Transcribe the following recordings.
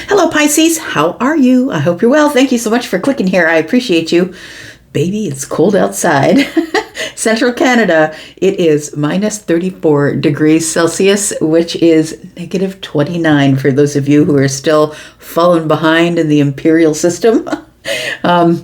Hello, Pisces. How are you? I hope you're well. Thank you so much for clicking here. I appreciate you. Baby, it's cold outside. Central Canada, it is minus 34 degrees Celsius, which is negative 29 for those of you who are still falling behind in the imperial system. Yeah,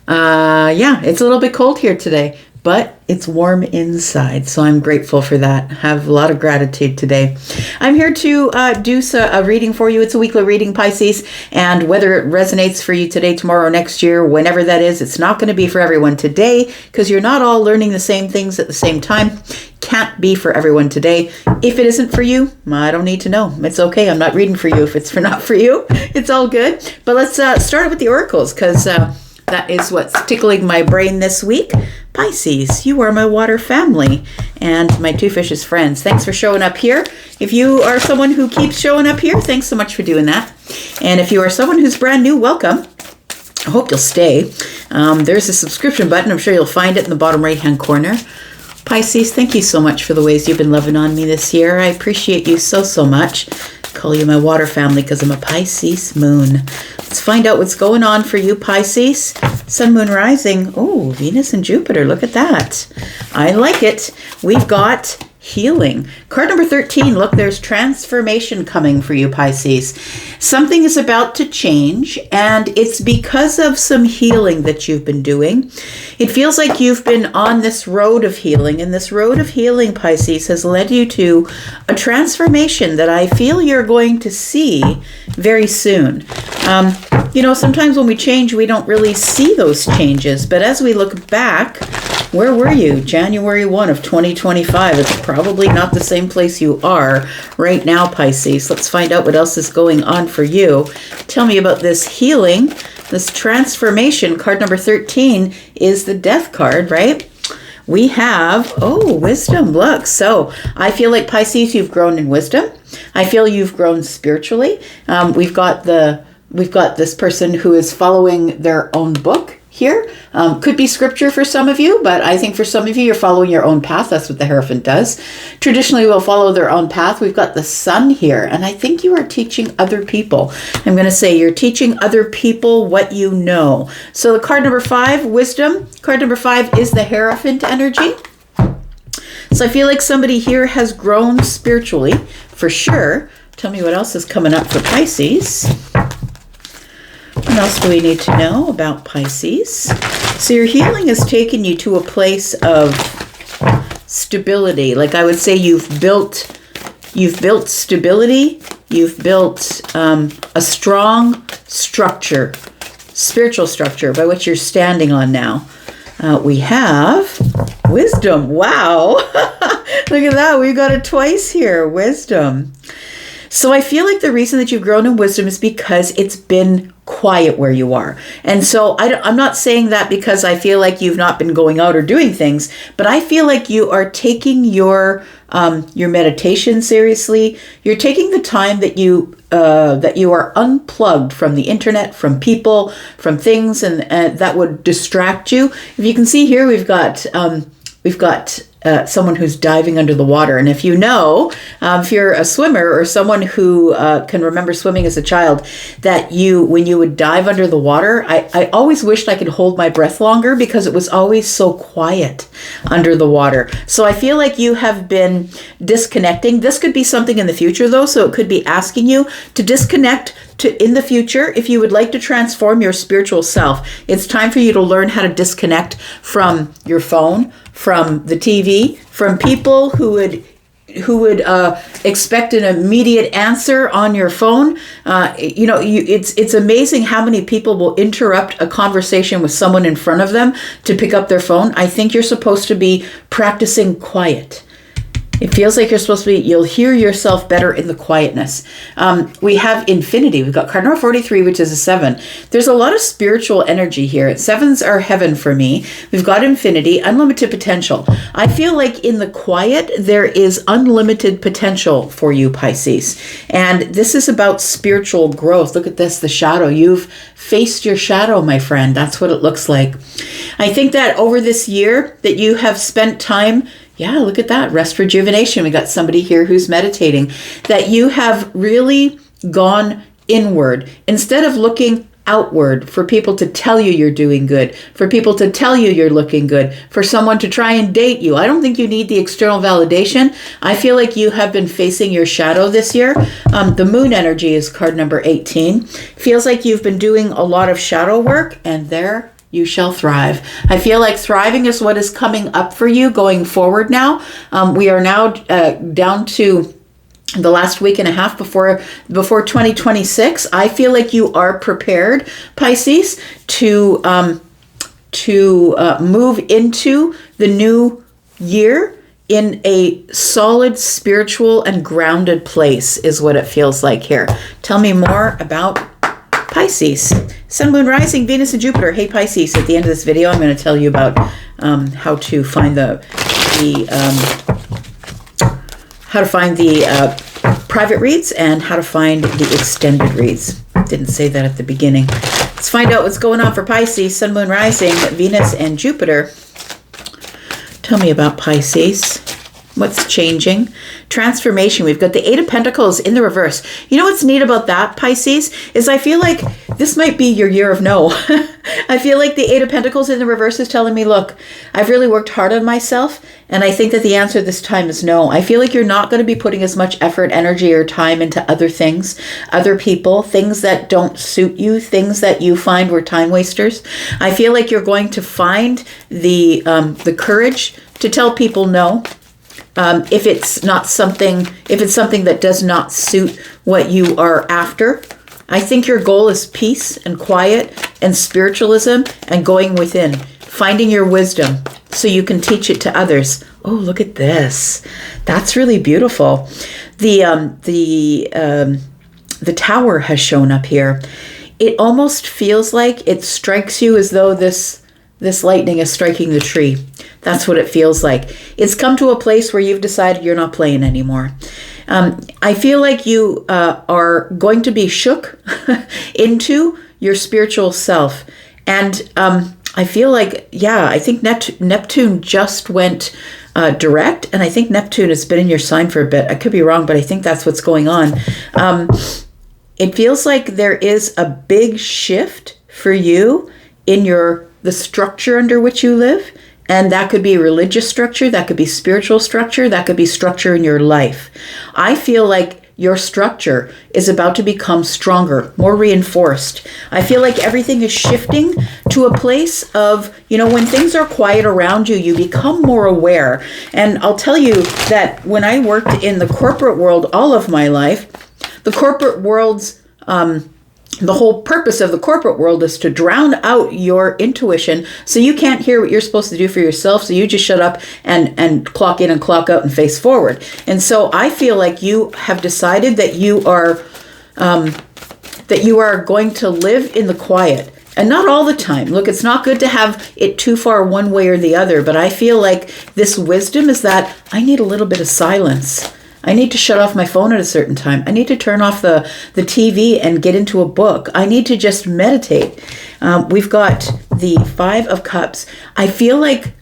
it's a little bit cold here today, but it's warm inside, so I'm grateful for that. Have a lot of gratitude today. I'm here to do a reading for you. It's a weekly reading, Pisces, and whether it resonates for you today, tomorrow, next year, whenever that is, it's not going to be for everyone today because you're not all learning the same things at the same time. Can't be for everyone today. If it isn't for you, I don't need to know. It's okay. I'm not reading for you if it's not for you. It's all good. But let's start with the oracles because that is what's tickling my brain this week. Pisces, you are my water family and my two fishes friends. Thanks for showing up here. If you are someone who keeps showing up here, thanks so much for doing that. And if you are someone who's brand new, welcome. I hope you'll stay. There's a subscription button. I'm sure you'll find it in the bottom right-hand corner. Pisces, thank you so much for the ways you've been loving on me this year. I appreciate you so much. Call you my water family because I'm a Pisces moon. Let's find out what's going on for you, Pisces. Sun, moon, rising. Oh, Venus and Jupiter. Look at that. I like it. We've got healing. Card number 13. Look, there's transformation coming for you, Pisces. Something is about to change, and it's because of some healing that you've been doing. It feels like you've been on this road of healing, and this road of healing, Pisces, has led you to a transformation that I feel you're going to see very soon. Sometimes when we change, we don't really see those changes, but as we look back, where were you? January 1 of 2025. It's probably not the same place you are right now, Pisces. Let's find out what else is going on for you. Tell me about this healing, this transformation. Card number 13 is the Death card, right? We have, wisdom. Look, so I feel like, Pisces, you've grown in wisdom. I feel you've grown spiritually. We've got this person who is following their own book here. Could be scripture for some of you, but I think for some of you, you're following your own path. That's what the Hierophant does. Traditionally, we'll follow their own path. We've got the Sun here, and I think you are teaching other people. I'm going to say you're teaching other people what you know. So the card number 5, wisdom. Card number 5 is the Hierophant energy. So I feel like somebody here has grown spiritually, for sure. Tell me what else is coming up for Pisces. What else do we need to know about Pisces? So your healing has taken you to a place of stability. Like I would say you've built stability. You've built a strong structure, spiritual structure by which you're standing on now. We have wisdom. Wow. Look at that. We've got it twice here. Wisdom. So I feel like the reason that you've grown in wisdom is because it's been quiet where you are. And so I'm not saying that because I feel like you've not been going out or doing things, but I feel like you are taking your meditation seriously. You're taking the time that you are unplugged from the internet, from people, from things, and that would distract you. If you can see here, we've got someone who's diving under the water. And if you know, if you're a swimmer or someone who can remember swimming as a child, that when you would dive under the water, I always wished I could hold my breath longer because it was always so quiet under the water. So I feel like you have been disconnecting. This could be something in the future though, so it could be asking you to disconnect in the future. If you would like to transform your spiritual self, it's time for you to learn how to disconnect from your phone, from the TV, from people who would expect an immediate answer on your phone. It's amazing how many people will interrupt a conversation with someone in front of them to pick up their phone. I think you're supposed to be practicing quiet. It feels like you'll hear yourself better in the quietness. We have infinity. We've got card number 43, which is a 7. There's a lot of spiritual energy here. 7s are heaven for me. We've got infinity, unlimited potential. I feel like in the quiet, there is unlimited potential for you, Pisces. And this is about spiritual growth. Look at this, the shadow. You've faced your shadow, my friend. That's what it looks like. I think that over this year that you have spent time, look at that, rest, rejuvenation. We got somebody here who's meditating, that you have really gone inward instead of looking outward for people to tell you you're doing good, for people to tell you you're looking good, for someone to try and date you. I don't think you need the external validation. I feel like you have been facing your shadow this year. The moon energy is card number 18. Feels like you've been doing a lot of shadow work, and there you shall thrive. I feel like thriving is what is coming up for you going forward now. We are now down to the last week and a half before 2026. I feel like you are prepared, Pisces, to move into the new year in a solid, spiritual, and grounded place is what it feels like here. Tell me more about Pisces. Sun, Moon, Rising, Venus, and Jupiter. Hey, Pisces, at the end of this video, I'm going to tell you about how to find the private reads and how to find the extended reads. Didn't say that at the beginning. Let's find out what's going on for Pisces, Sun, Moon, Rising, Venus, and Jupiter. Tell me about Pisces. What's changing? Transformation. We've got the Eight of Pentacles in the reverse. You know what's neat about that, Pisces, is I feel like this might be your year of no. I feel like the Eight of Pentacles in the reverse is telling me, look, I've really worked hard on myself, and I think that the answer this time is no. I feel like you're not going to be putting as much effort, energy, or time into other things, other people, things that don't suit you, things that you find were time wasters. I feel like you're going to find the courage to tell people no. If it's something that does not suit what you are after. I think your goal is peace and quiet and spiritualism and going within, finding your wisdom so you can teach it to others. Oh, look at this. That's really beautiful. The tower has shown up here. It almost feels like it strikes you as though this lightning is striking the tree. That's what it feels like. It's come to a place where you've decided you're not playing anymore. I feel like you are going to be shook into your spiritual self. And I feel like, I think Neptune just went direct. And I think Neptune has been in your sign for a bit. I could be wrong, but I think that's what's going on. It feels like there is a big shift for you in the structure under which you live. And that could be religious structure, that could be spiritual structure, that could be structure in your life. I feel like your structure is about to become stronger, more reinforced. I feel like everything is shifting to a place of, when things are quiet around you, you become more aware. And I'll tell you that when I worked in the corporate world all of my life, the corporate world's the whole purpose of the corporate world is to drown out your intuition so you can't hear what you're supposed to do for yourself. So you just shut up and clock in and clock out and face forward. And so I feel like you have decided that you are going to live in the quiet. And not all the time. Look, it's not good to have it too far one way or the other. But I feel like this wisdom is that I need a little bit of silence. I need to shut off my phone at a certain time. I need to turn off the TV and get into a book. I need to just meditate. We've got the Five of Cups. I feel like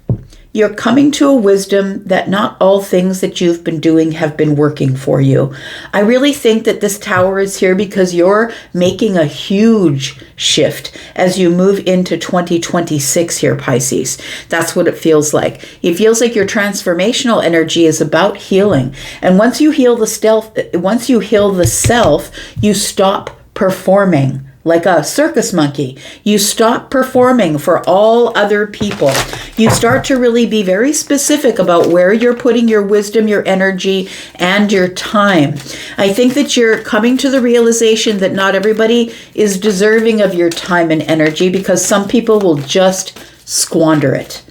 you're coming to a wisdom that not all things that you've been doing have been working for you. I really think that this tower is here because you're making a huge shift as you move into 2026 here, Pisces. That's what it feels like. It feels like your transformational energy is about healing. And once you heal the self, you stop performing like a circus monkey. You stop performing for all other people. You start to really be very specific about where you're putting your wisdom, your energy, and your time. I think that you're coming to the realization that not everybody is deserving of your time and energy because some people will just squander it.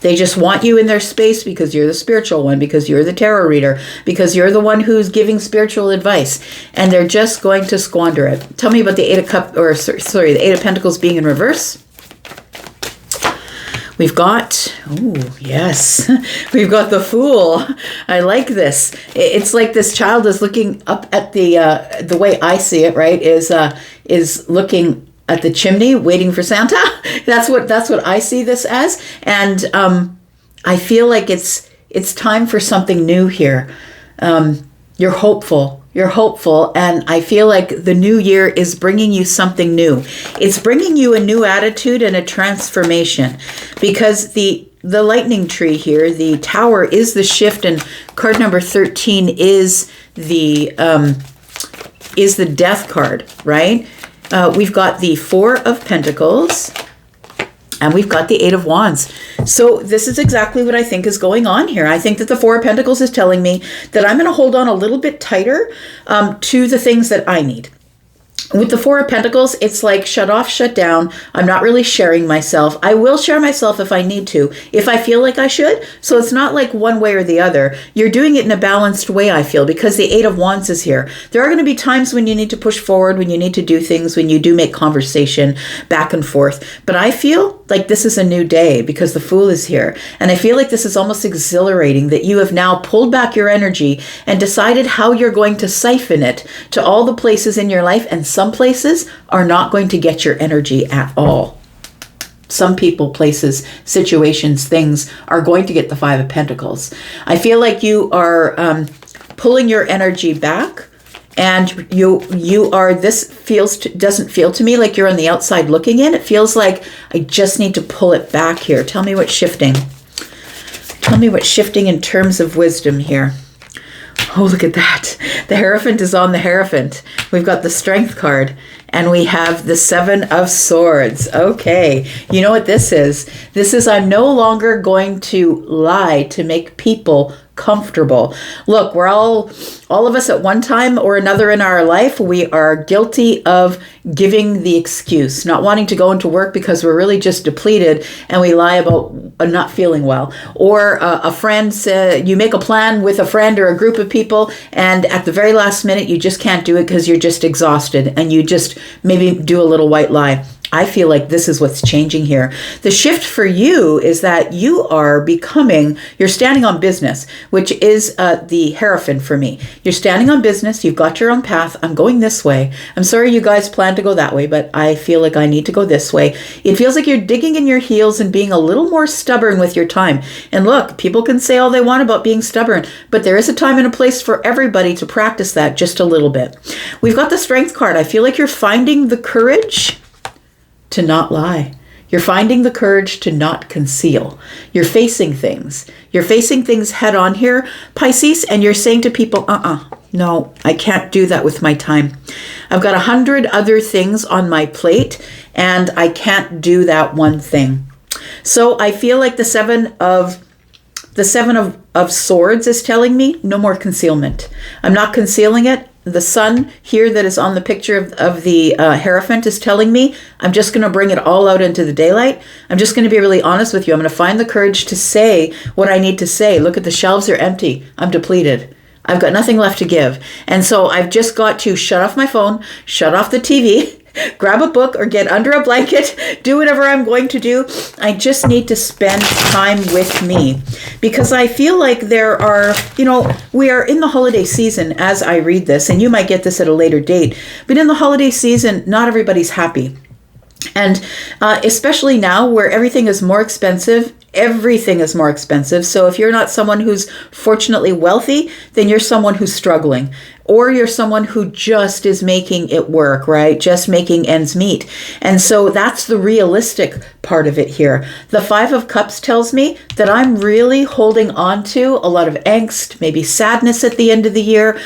They just want you in their space because you're the spiritual one, because you're the tarot reader, because you're the one who's giving spiritual advice, and they're just going to squander it. Tell me about the the Eight of Pentacles being in reverse. We've got, we've got the Fool. I like this. It's like this child is looking up at the way I see it, right, is looking at the chimney waiting for Santa. That's what I see this as. And I feel like it's time for something new here. You're hopeful. you're hopeful, and I feel like the new year is bringing you something new. It's bringing you a new attitude and a transformation, because the lightning tree here, the tower, is the shift, and card number 13 is the death card, right? We've got the Four of Pentacles, and we've got the Eight of Wands. So this is exactly what I think is going on here. I think that the Four of Pentacles is telling me that I'm going to hold on a little bit tighter to the things that I need. With the Four of Pentacles, it's like shut off, shut down. I'm not really sharing myself. I will share myself if I need to, if I feel like I should. So it's not like one way or the other. You're doing it in a balanced way, I feel, because the Eight of Wands is here. There are going to be times when you need to push forward, when you need to do things, when you do make conversation back and forth. But I feel like this is a new day because the Fool is here. And I feel like this is almost exhilarating, that you have now pulled back your energy and decided how you're going to siphon it to all the places in your life, and some places are not going to get your energy at all. Some people, places, situations, things are going to get the Five of Pentacles. I feel like you are pulling your energy back, and you are, doesn't feel to me like you're on the outside looking in. It feels like I just need to pull it back here. Tell me what's shifting. Tell me what's shifting in terms of wisdom here. Oh, look at that. The Hierophant is on the Hierophant. We've got the Strength card, and we have the Seven of Swords. Okay. You know what this is? This is, I'm no longer going to lie to make people comfortable. Look, we're all of us at one time or another in our life, we are guilty of giving the excuse, not wanting to go into work because we're really just depleted, and we lie about not feeling well. Or a friend, you make a plan with a friend or a group of people, and at the very last minute, you just can't do it because you're just exhausted, and you just maybe do a little white lie. I feel like this is what's changing here. The shift for you is that you are you're standing on business, which is the Hierophant for me. You're standing on business. You've got your own path. I'm going this way. I'm sorry you guys plan to go that way, but I feel like I need to go this way. It feels like you're digging in your heels and being a little more stubborn with your time. And look, people can say all they want about being stubborn, but there is a time and a place for everybody to practice that just a little bit. We've got the Strength card. I feel like you're finding the courage to not lie. You're finding the courage to not conceal. You're facing things. You're facing things head on here, Pisces, and you're saying to people, no, I can't do that with my time. I've got 100 other things on my plate, and I can't do that one thing. So I feel like the Seven of Swords is telling me no more concealment. I'm not concealing it. The sun here that is on the picture of the Hierophant is telling me I'm just going to bring it all out into the daylight. I'm just going to be really honest with you. I'm going to find the courage to say what I need to say. Look at the shelves are empty. I'm depleted. I've got nothing left to give. And so I've just got to shut off my phone, shut off the TV, grab a book or get under a blanket, do whatever I'm going to do. I just need to spend time with me, because I feel like there are, we are in the holiday season as I read this, and you might get this at a later date, but in the holiday season, not everybody's happy. And especially now where everything is more expensive, So if you're not someone who's fortunately wealthy, then you're someone who's struggling, or you're someone who just is making it work, right? Just making ends meet. And so that's the realistic part of it here. The Five of Cups tells me that I'm really holding on to a lot of angst, maybe sadness at the end of the year,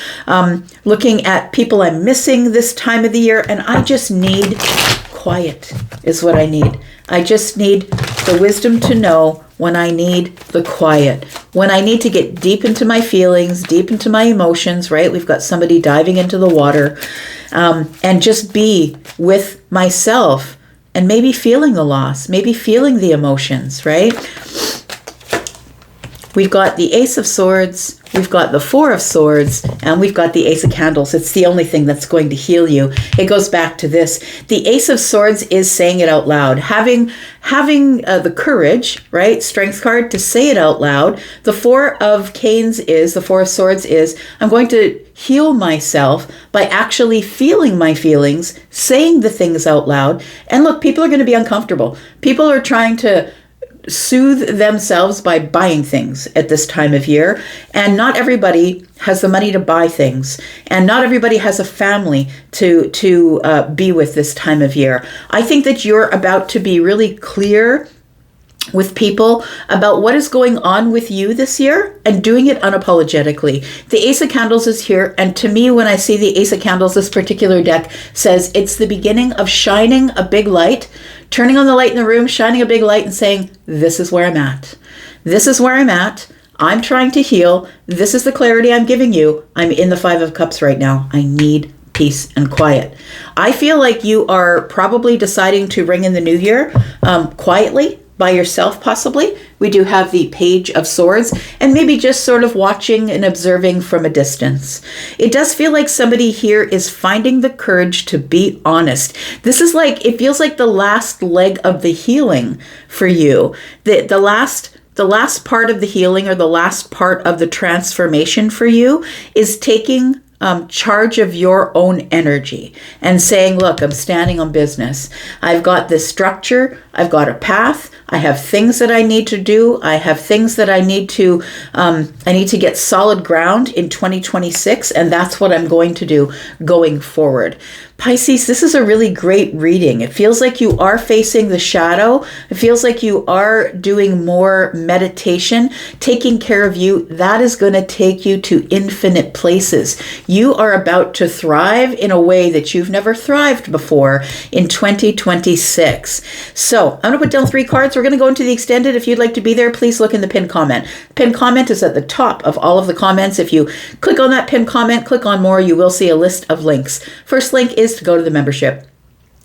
looking at people I'm missing this time of the year, and I just need quiet is what I need. I just need the wisdom to know when I need the quiet, when I need to get deep into my feelings, deep into my emotions, right? We've got somebody diving into the water, and just be with myself and maybe feeling the loss, maybe feeling the emotions, right? We've got the Ace of Swords, we've got the Four of Swords, and we've got the Ace of Candles. It's the only thing that's going to heal you. It goes back to this. The Ace of Swords is saying it out loud, having the courage, right? Strength card, to say it out loud. The Four of Swords is, I'm going to heal myself by actually feeling my feelings, saying the things out loud. And look, people are going to be uncomfortable. People are trying to soothe themselves by buying things at this time of year. And not everybody has the money to buy things. And not everybody has a family to be with this time of year. I think that you're about to be really clear with people about what is going on with you this year and doing it unapologetically. The Ace of Candles is here, and to me, when I see the Ace of Candles, this particular deck says it's the beginning of shining a big light, turning on the light in the room, shining a big light and saying, this is where I'm at. This is where I'm at. I'm trying to heal. This is the clarity I'm giving you. I'm in the Five of Cups right now. I need peace and quiet. I feel like you are probably deciding to ring in the new year quietly, by yourself possibly. We do have the Page of Swords, and maybe just sort of watching and observing from a distance. It does feel like somebody here is finding the courage to be honest. This is like, it feels like the last leg of the healing for you. The last part of the healing, or the last part of the transformation for you, is taking charge of your own energy and saying, look, I'm standing on business. I've got this structure. I've got a path. I have things that I need to do. I have things that I need to get solid ground in 2026. And that's what I'm going to do going forward. Pisces, this is a really great reading. It feels like you are facing the shadow. It feels like you are doing more meditation, taking care of you. That is going to take you to infinite places. You are about to thrive in a way that you've never thrived before in 2026. So I'm going to put down 3 cards. We're going to go into the extended. If you'd like to be there, please look in the pinned comment. The pinned comment is at the top of all of the comments. If you click on that pinned comment, click on more, you will see a list of links. First link is to go to the membership.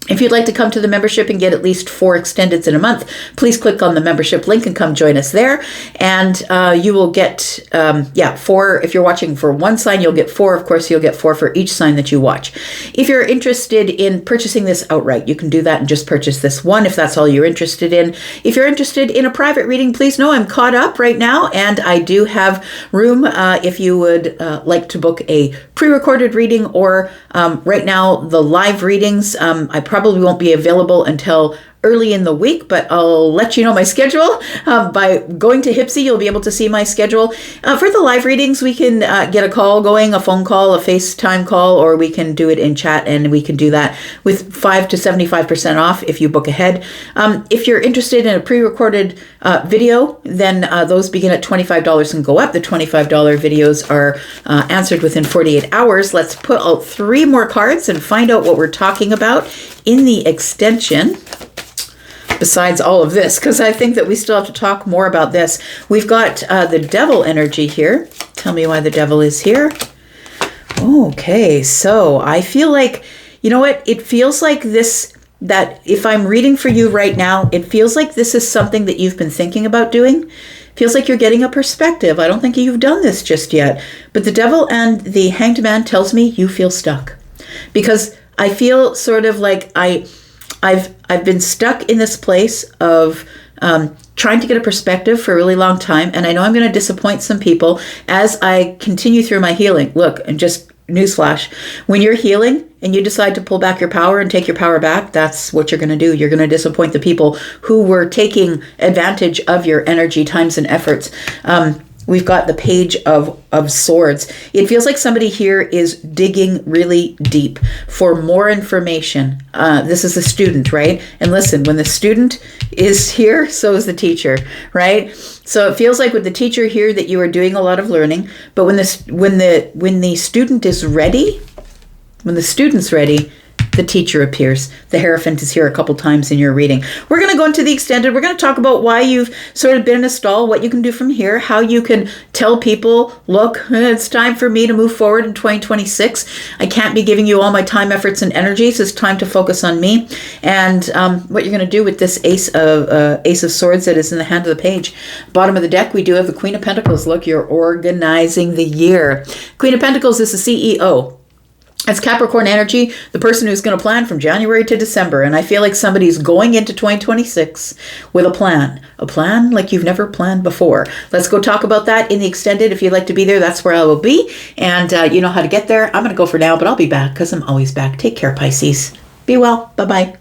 If you'd like to come to the membership and get at least 4 extendeds in a month, please click on the membership link and come join us there. And you will get, 4. If you're watching for one sign, you'll get 4. Of course, you'll get 4 for each sign that you watch. If you're interested in purchasing this outright, you can do that and just purchase this one if that's all you're interested in. If you're interested in a private reading, please know I'm caught up right now, and I do have room if you would like to book a pre-recorded reading, or right now the live readings, I probably won't be available until early in the week, but I'll let you know my schedule. By going to Hypsee, you'll be able to see my schedule. For the live readings, we can get a call going, a phone call, a FaceTime call, or we can do it in chat, and we can do that with 5 to 75% off if you book ahead. If you're interested in a pre-recorded video, then those begin at $25 and go up. The $25 videos are answered within 48 hours. Let's put out 3 more cards and find out what we're talking about in the extension. Besides all of this, because I think that we still have to talk more about this. We've got the devil energy here. Tell me why the devil is here. Okay, so I feel like, you know what? It feels like this, that if I'm reading for you right now, it feels like this is something that you've been thinking about doing. Feels like you're getting a perspective. I don't think you've done this just yet. But the devil and the hanged man tells me you feel stuck. Because I feel sort of like I've been stuck in this place of trying to get a perspective for a really long time, and I know I'm going to disappoint some people as I continue through my healing. Look, and just newsflash, when you're healing and you decide to pull back your power and take your power back, that's what you're going to do. You're going to disappoint the people who were taking advantage of your energy, times, and efforts. We've got the Page of Swords. It feels like somebody here is digging really deep for more information. This is a student, right? And listen, when the student is here, so is the teacher, right? So it feels like with the teacher here that you are doing a lot of learning, but when the student is ready, when the student's ready, the teacher appears. The Hierophant is here a couple times in your reading. We're going to go into the extended. We're going to talk about why you've sort of been in a stall, what you can do from here, how you can tell people, look, it's time for me to move forward in 2026. I can't be giving you all my time, efforts, and energies. It's time to focus on me. And what you're going to do with this Ace of Swords that is in the hand of the page. Bottom of the deck, we do have the Queen of Pentacles. Look, you're organizing the year. Queen of Pentacles is the CEO. It's Capricorn energy, the person who's going to plan from January to December. And I feel like somebody's going into 2026 with a plan like you've never planned before. Let's go talk about that in the extended. If you'd like to be there, that's where I will be. And you know how to get there. I'm going to go for now, but I'll be back because I'm always back. Take care, Pisces. Be well. Bye-bye.